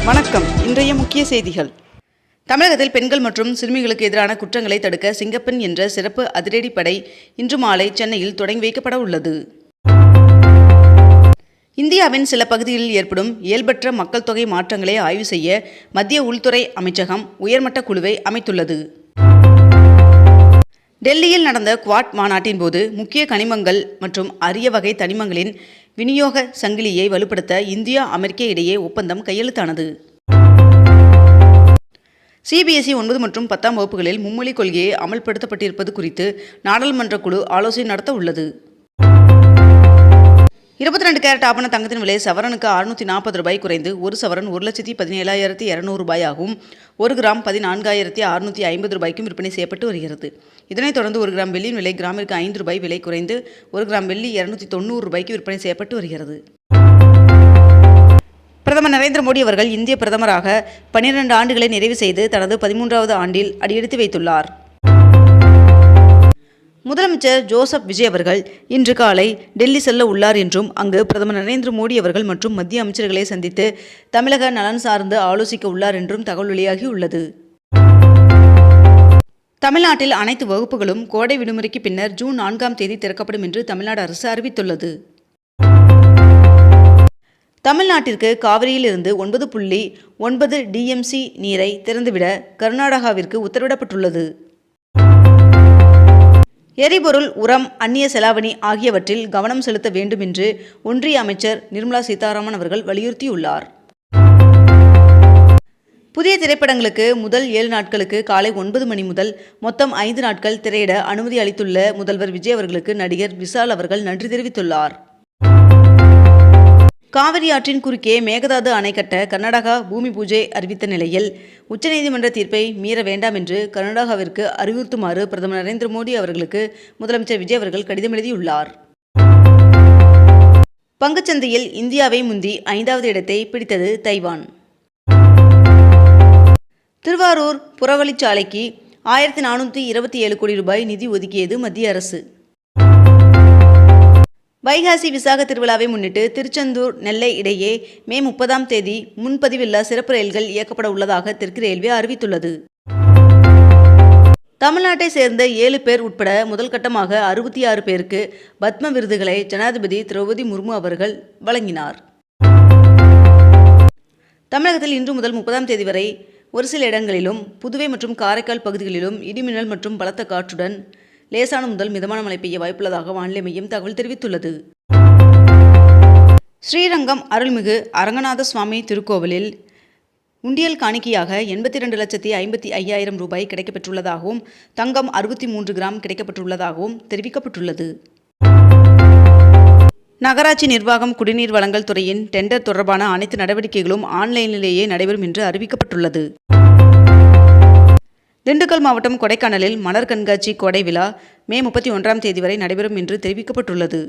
வணக்கம். இன்றைய முக்கிய செய்திகள். தமிழகத்தில் பெண்கள் மற்றும் சிறுமிகளுக்கு எதிரான குற்றங்களை தடுக்க சிங்கப்பெண் என்ற சிறப்பு அதிரடிப்படை இன்று மாலை சென்னையில் தொடங்கி வைக்கப்பட உள்ளது. இந்தியாவின் சில பகுதிகளில் ஏற்படும் இயல்பற்ற மக்கள் தொகை மாற்றங்களை ஆய்வு செய்ய மத்திய உள்துறை அமைச்சகம் உயர்மட்ட குழுவை அமைத்துள்ளது. டெல்லியில் நடந்த குவாட் மாநாட்டின் போது முக்கிய கனிமங்கள் மற்றும் அரிய வகை தனிமங்களின் விநியோக சங்கிலியை வலுப்படுத்த இந்தியா அமெரிக்க இடையே ஒப்பந்தம் கையெழுத்தானது. சிபிஎஸ்இ 9 மற்றும் 10ஆம் வகுப்புகளில் மும்மொழி கொள்கையை அமல்படுத்தப்பட்டிருப்பது குறித்து நாடாளுமன்ற குழு ஆலோசனை நடத்த உள்ளது. 22 கேரட் ஆபண தங்கத்தின் விலை சவரனுக்கு 640 ரூபாய் குறைந்து ஒரு சவரன் 1,17,200 ரூபாயாகவும் 1 கிராம் 14,650 ரூபாய்க்கும் விற்பனை செய்யப்பட்டு வருகிறது. இதனைத் தொடர்ந்து 1 கிராம் வெள்ளியின் விலை கிராமிற்கு 5 ரூபாய் விலை குறைந்து 1 கிராம் வெள்ளி 290 ரூபாய்க்கு விற்பனை செய்யப்பட்டு வருகிறது. பிரதமர் நரேந்திர மோடி அவர்கள் இந்திய பிரதமராக 12 ஆண்டுகளை நிறைவு செய்து தனது 13வது ஆண்டில் அடியெடுத்து வைத்துள்ளார். முதலமைச்சர் ஜோசப் விஜய் அவர்கள் இன்று காலை டெல்லி செல்ல உள்ளார் என்றும் அங்கு பிரதமர் நரேந்திர மோடி அவர்கள் மற்றும் மத்திய அமைச்சர்களை சந்தித்து தமிழக நலன் சார்ந்து ஆலோசிக்க உள்ளார் என்றும் தகவல் வெளியாகி உள்ளது. தமிழ்நாட்டில் அனைத்து வகுப்புகளும் கோடை விடுமுறைக்கு பின்னர் ஜூன் 4ஆம் தேதி திறக்கப்படும் என்று தமிழ்நாடு அரசு அறிவித்துள்ளது. தமிழ்நாட்டிற்கு காவிரியிலிருந்து 9.9 டிஎம்சி நீரை திறந்துவிட கர்நாடகாவிற்கு உத்தரவிடப்பட்டுள்ளது. எரிபொருள், உரம், அந்நிய செலாவணி ஆகியவற்றில் கவனம் செலுத்த வேண்டும் என்று ஒன்றிய அமைச்சர் நிர்மலா சீதாராமன் அவர்கள் வலியுறுத்தியுள்ளார். புதிய திரைப்படங்களுக்கு முதல் 7 நாட்களுக்கு காலை 9 மணி முதல் மொத்தம் 5 நாட்கள் திரையிட அனுமதி அளித்துள்ள முதல்வர் விஜய் அவர்களுக்கு நடிகர் விஷால் அவர்கள் நன்றி தெரிவித்துள்ளார். காவிரி ஆற்றின் குறுக்கே மேகதாது அணை கட்ட கர்நாடகா பூமி பூஜை அறிவித்த நிலையில் உச்சநீதிமன்ற தீர்ப்பை மீற வேண்டாம் என்று கர்நாடகாவிற்கு அறிவுறுத்துமாறு பிரதமர் நரேந்திர மோடி அவர்களுக்கு முதலமைச்சர் விஜய் அவர்கள் கடிதம் எழுதியுள்ளார். பங்குச்சந்தையில் இந்தியாவை முந்தி 5வது இடத்தை பிடித்தது தைவான். திருவாரூர் புறவழிச்சாலைக்கு 1427 கோடி ரூபாய் நிதி ஒதுக்கியது மத்திய அரசு. வைகாசி விசாக திருவிழாவை முன்னிட்டு திருச்செந்தூர் நெல்லை இடையே மே 30ஆம் தேதி முன்பதிவில்லா சிறப்பு ரயில்கள் இயக்கப்பட உள்ளதாக தெற்கு ரயில்வே அறிவித்துள்ளது. தமிழ்நாட்டை சேர்ந்த 7 பேர் உட்பட முதல் கட்டமாக 66 பேருக்கு பத்ம விருதுகளை ஜனாதிபதி திரௌபதி முர்மு அவர்கள் வழங்கினார். தமிழகத்தில் இன்று முதல் 30ஆம் தேதி வரை ஒரு சில இடங்களிலும் புதுவை மற்றும் காரைக்கால் பகுதிகளிலும் இடிமின்னல் மற்றும் பலத்த காற்றுடன் லேசான முதல் மிதமான மழை பெய்ய வாய்ப்புள்ளதாக வானிலை மையம் தகவல் தெரிவித்துள்ளது. ஸ்ரீரங்கம் அருள்மிகு அரங்கநாத சுவாமி திருக்கோவிலில் உண்டியல் காணிக்கையாக 82,55,000 ரூபாய் கிடைக்கப்பெற்றுள்ளதாகவும் தங்கம் 63 கிராம் கிடைக்கப்பெற்றுள்ளதாகவும் தெரிவிக்கப்பட்டுள்ளது. நகராட்சி நிர்வாகம் குடிநீர் வழங்கல் துறையின் டெண்டர் தொடர்பான அனைத்து நடவடிக்கைகளும் ஆன்லைனிலேயே நடைபெறும் என்று அறிவிக்கப்பட்டுள்ளது. திண்டுக்கல் மாவட்டம் கொடைக்கானலில் மலர் கண்காட்சி கோடை விழா மே 31ஆம் தேதி வரை நடைபெறும் என்று தெரிவிக்கப்பட்டுள்ளது.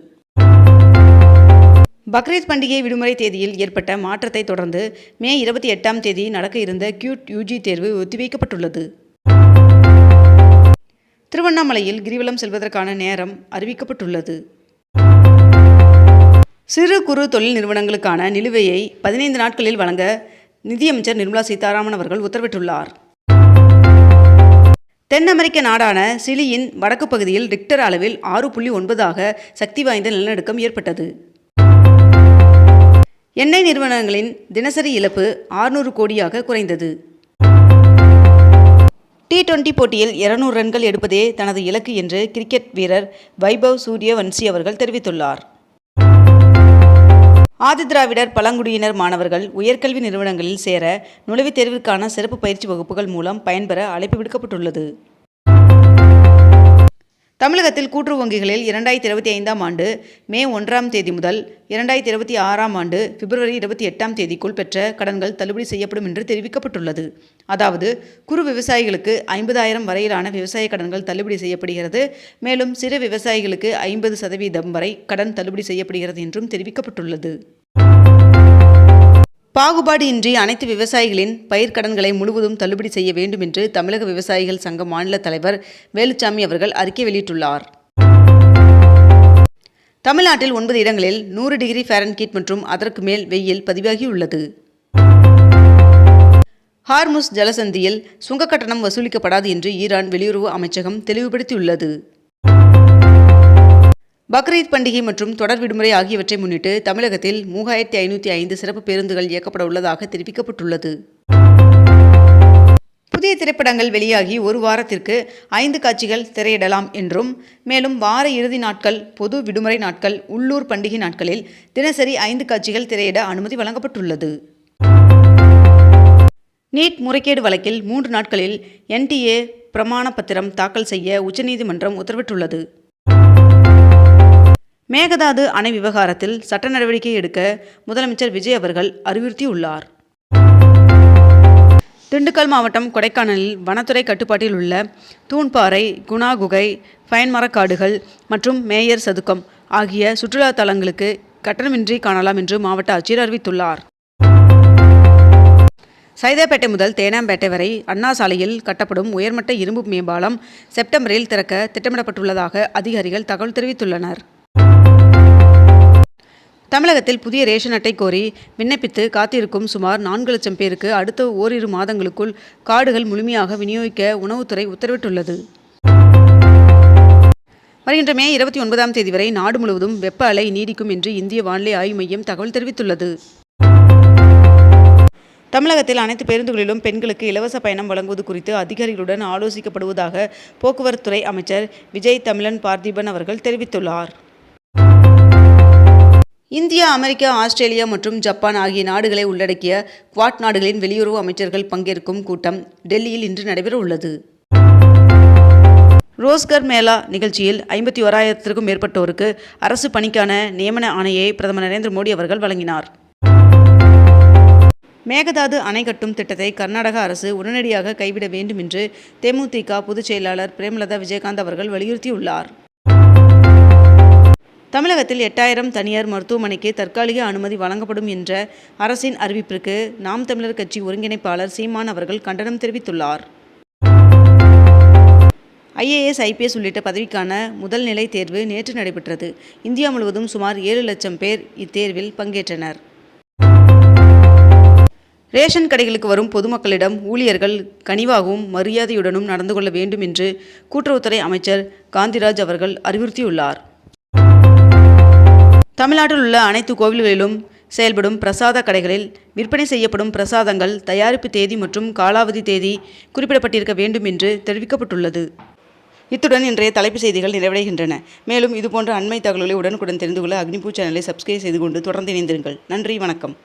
பக்ரீத் பண்டிகை விடுமுறை தேதியில் ஏற்பட்ட மாற்றத்தை தொடர்ந்து மே 28ஆம் தேதி நடக்க இருந்த கியூட் யூஜி தேர்வு ஒத்திவைக்கப்பட்டுள்ளது. திருவண்ணாமலையில் கிரிவலம் செல்வதற்கான நேரம் அறிவிக்கப்பட்டுள்ளது. சிறு குறு தொழில் நிறுவனங்களுக்கான நிலுவையை 15 நாட்களில் வழங்க நிதியமைச்சர் நிர்மலா சீதாராமன் அவர்கள் உத்தரவிட்டுள்ளார். தென் அமெரிக்க நாடான சிலியின் வடக்கு பகுதியில் ரிக்டர் அளவில் 6.9ஆக சக்தி வாய்ந்த நிலநடுக்கம் ஏற்பட்டது. எண்ணெய் நிறுவனங்களின் தினசரி இழப்பு 600 கோடியாக குறைந்தது. T20 போட்டியில் 200 ரன்கள் எடுப்பதே தனது இலக்கு என்று கிரிக்கெட் வீரர் வைபவ் சூரியவன்சி அவர்கள் தெரிவித்துள்ளார். ஆதிதிராவிடர் பழங்குடியினர் மாணவர்கள் உயர்கல்வி நிறுவனங்களில் சேர நுழைவுத் தேர்விற்கான சிறப்பு பயிற்சி வகுப்புகள் மூலம் பயன்பெற அழைப்பு விடுக்கப்பட்டுள்ளது. தமிழகத்தில் கூட்டுறவு வங்கிகளில் 2025ஆம் ஆண்டு மே 1ஆம் தேதி முதல் 2026ஆம் ஆண்டு பிப்ரவரி 28ஆம் தேதிக்குள் பெற்ற கடன்கள் தள்ளுபடி செய்யப்படும் என்று தெரிவிக்கப்பட்டுள்ளது. அதாவது குறு விவசாயிகளுக்கு 50,000 வரையிலான விவசாய கடன்கள் தள்ளுபடி செய்யப்படுகிறது. மேலும் சிறு விவசாயிகளுக்கு 50% வரை கடன் தள்ளுபடி செய்யப்படுகிறது என்றும் தெரிவிக்கப்பட்டுள்ளது. பாகுபாடு இன்றி அனைத்து விவசாயிகளின் பயிர்க்கடன்களை முழுவதும் தள்ளுபடி செய்ய வேண்டும் என்று தமிழக விவசாயிகள் சங்க மாநில தலைவர் வேலுச்சாமி அவர்கள் அறிக்கை வெளியிட்டுள்ளார். தமிழ்நாட்டில் 9 இடங்களில் 100 டிகிரி ஃபாரன்ஹீட் மற்றும் அதற்கு மேல் வெயில் பதிவாகியுள்ளது. ஹார்முஸ் ஜலசந்தியில் சுங்க கட்டணம் வசூலிக்கப்படாது என்று ஈரான் வெளியுறவு அமைச்சகம் தெளிவுபடுத்தியுள்ளது. பக்ரீத் பண்டிகை மற்றும் தொடர் விடுமுறை ஆகியவற்றை முன்னிட்டு தமிழகத்தில் 3505 சிறப்பு பேருந்துகள் இயக்கப்பட உள்ளதாக தெரிவிக்கப்பட்டுள்ளது. புதிய திரைப்படங்கள் வெளியாகி ஒரு வாரத்திற்கு 5 காட்சிகள் திரையிடலாம் என்றும், மேலும் வார இறுதி நாட்கள், பொது விடுமுறை நாட்கள், உள்ளூர் பண்டிகை நாட்களில் தினசரி 5 காட்சிகள் திரையிட அனுமதி வழங்கப்பட்டுள்ளது. நீட் முறைகேடு வழக்கில் 3 நாட்களில் NTA பிரமாண பத்திரம் தாக்கல் செய்ய உச்சநீதிமன்றம் உத்தரவிட்டுள்ளது. மேகதாது அணை விவகாரத்தில் சட்ட நடவடிக்கை எடுக்க முதலமைச்சர் விஜய் அவர்கள் அறிவுறுத்தியுள்ளார். திண்டுக்கல் மாவட்டம் கொடைக்கானலில் வனத்துறை கட்டுப்பாட்டில் உள்ள தூண்பாறை, குணா குகை, பைன் மரக்காடுகள் மற்றும் மேயர் சதுக்கம் ஆகிய சுற்றுலா தலங்களுக்கு கட்டணமின்றி காணலாம் என்று மாவட்ட ஆட்சியர் அறிவித்துள்ளார். சைதாப்பேட்டை முதல் தேனாம்பேட்டை வரை அண்ணா சாலையில் கட்டப்படும் உயர்மட்ட இரும்பு மேம்பாலம் செப்டம்பரில் திறக்க திட்டமிடப்பட்டுள்ளதாக அதிகாரிகள் தகவல் தெரிவித்துள்ளனர். தமிழகத்தில் புதிய ரேஷன் அட்டை கோரி விண்ணப்பித்து காத்திருக்கும் சுமார் 4 லட்சம் பேருக்கு அடுத்த ஓரிரு மாதங்களுக்குள் கார்டுகள் முழுமையாக விநியோகிக்க உணவுத்துறை உத்தரவிட்டுள்ளது. வருகின்ற மே 29ஆம் தேதி வரை நாடு முழுவதும் வெப்ப அலை நீடிக்கும் என்று இந்திய வானிலை ஆய்வு மையம் தகவல் தெரிவித்துள்ளது. தமிழகத்தில் அனைத்து பேருந்துகளிலும் பெண்களுக்கு இலவச பயணம் வழங்குவது குறித்து அதிகாரிகளுடன் ஆலோசிக்கப்படுவதாக போக்குவரத்துறை அமைச்சர் விஜய் தமிழன் பார்த்திபன் அவர்கள் தெரிவித்துள்ளார். இந்தியா, அமெரிக்கா, ஆஸ்திரேலியா மற்றும் ஜப்பான் ஆகிய நாடுகளை உள்ளடக்கிய குவாட் நாடுகளின் வெளியுறவு அமைச்சர்கள் பங்கேற்கும் கூட்டம் டெல்லியில் இன்று நடைபெற உள்ளது. ரோஸ்கர் மேளா நிகழ்ச்சியில் 51,000க்கும் மேற்பட்டோருக்கு அரசு பணிக்கான நியமன ஆணையை பிரதமர் நரேந்திர மோடி அவர்கள் வழங்கினார். மேகதாது அணை கட்டும் திட்டத்தை கர்நாடக அரசு உடனடியாக கைவிட வேண்டும் என்று தேமுதிக பொதுச் செயலாளர் பிரேமலதா விஜயகாந்த் அவர்கள் வலியுறுத்தியுள்ளார். தமிழகத்தில் 8000 தனியார் மருத்துவமனைக்கு தற்காலிக அனுமதி வழங்கப்படும் என்ற அரசின் அறிவிப்பிற்கு நாம் தமிழர் கட்சி ஒருங்கிணைப்பாளர் சீமான் அவர்கள் கண்டனம் தெரிவித்துள்ளார். IAS, IPS உள்ளிட்ட பதவிக்கான முதல் நிலை தேர்வு நேற்று நடைபெற்றது. இந்தியா முழுவதும் சுமார் 7 லட்சம் பேர் இத்தேர்வில் பங்கேற்றனர். ரேஷன் கடைகளுக்கு வரும் பொதுமக்களிடம் ஊழியர்கள் கனிவாகவும் மரியாதையுடனும் நடந்து கொள்ள வேண்டும் என்று கூட்டுறவுத்துறை அமைச்சர் காந்திராஜ் அவர்கள் அறிவுறுத்தியுள்ளார். தமிழ்நாட்டில் உள்ள அனைத்து கோவில்களிலும் செயல்படும் பிரசாத கடைகளில் விற்பனை செய்யப்படும் பிரசாதங்கள் தயாரிப்பு தேதி மற்றும் காலாவதி தேதி குறிப்பிடப்பட்டிருக்க வேண்டும் என்று தெரிவிக்கப்பட்டுள்ளது. இத்துடன் இன்றைய தலைப்புச் செய்திகள் நிறைவடைகின்றன. மேலும் இதுபோன்ற அண்மை தகவல்களை உடனுக்குடன் தெரிந்து கொள்ள அக்னிபூ சேனலை சப்ஸ்கிரைப் செய்து கொண்டு தொடர்ந்து இணைந்திருங்கள். நன்றி, வணக்கம்.